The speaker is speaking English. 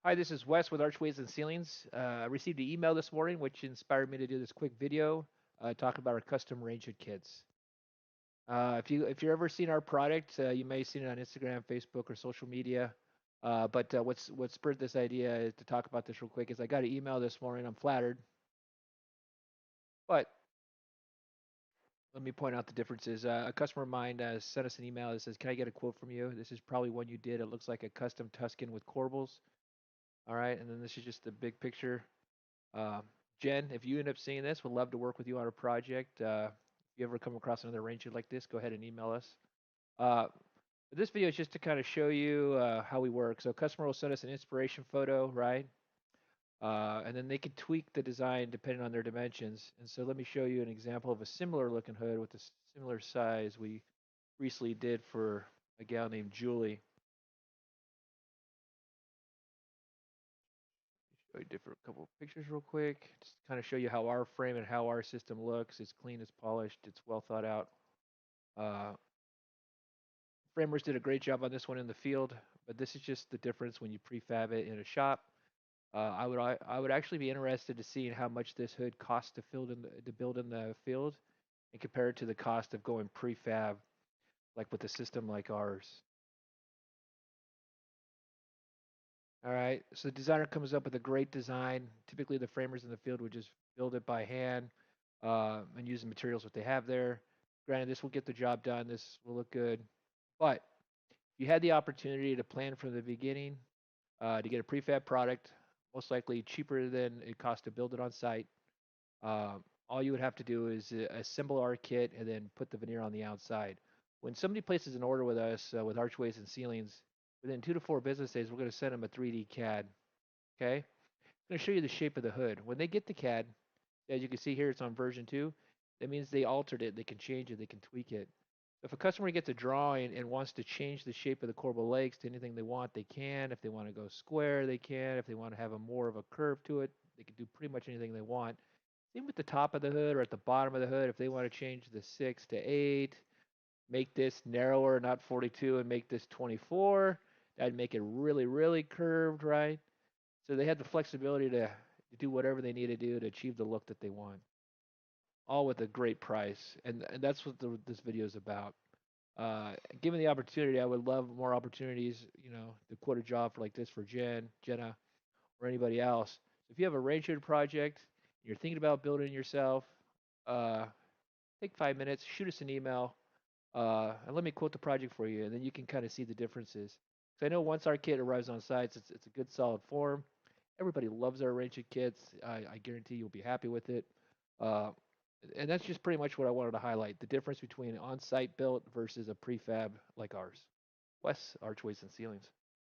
Hi, this is Wes with Archways and Ceilings. I received an email this morning which inspired me to do this quick video talking about our custom range hood kits. If you've ever seen our product, you may have seen it on Instagram, Facebook, or social media. What spurred this idea is to talk about this real quick is I got an email this morning. I'm flattered, but let me point out the differences. A customer of mine sent us an email that says, "Can I get a quote from you?" This is probably one you did. It looks like a custom Tuscan with corbels. All right, and then this is just the big picture. Uh, Jen, if you end up seeing this, we'd love to work with you on a project. If you ever come across another arranger like this, go ahead and email us. Uh, this video is just to kind of show you how we work. So customer will send us an inspiration photo, right? And then they can tweak the design depending on their dimensions. And so let me show you an example of a similar looking hood with a similar size we recently did for a gal named Julie. Show you different couple of pictures real quick. Just kind of show you how our frame and how our system looks. It's clean, it's polished, it's well thought out. Uh, Framers did a great job on this one in the field, but this is just the difference when you prefab it in a shop. I would actually be interested to seeing how much this hood costs to build in the field and compare it to the cost of going prefab, like with a system like ours. All right, so the designer comes up with a great design. Typically, the framers in the field would just build it by hand and use the materials what they have there. Granted, this will get the job done. This will look good, but if you had the opportunity to plan from the beginning to get a prefab product, most likely cheaper than it costs to build it on site. All you would have to do is assemble our kit and then put the veneer on the outside. When somebody places an order with us with archways and ceilings, within 2 to 4 business days, we're going to send them a 3D CAD. Okay, I'm going to show you the shape of the hood. When they get the CAD, as you can see here, it's on version 2. That means they altered it. They can change it. They can tweak it. If a customer gets a drawing and wants to change the shape of the corbel legs to anything they want, they can. If they want to go square, they can. If they want to have a more of a curve to it, they can do pretty much anything they want. Same with the top of the hood or at the bottom of the hood. If they want to change the 6 to 8, make this narrower, not 42, and make this 24, that'd make it really, really curved, right? So they have the flexibility to do whatever they need to do to achieve the look that they want, all with a great price. And that's what this video is about. Given the opportunity, I would love more opportunities, to quote a job for like this for Jenna, or anybody else. So if you have a range hood project, you're thinking about building it yourself, uh, take 5 minutes, shoot us an email, and let me quote the project for you, and then you can kind of see the differences. Because I know once our kit arrives on site, it's a good solid form. Everybody loves our range hood kits. I guarantee you'll be happy with it. Uh, and that's just pretty much what I wanted to highlight, the difference between on-site built versus a prefab like ours. Wes, Archways and Ceilings.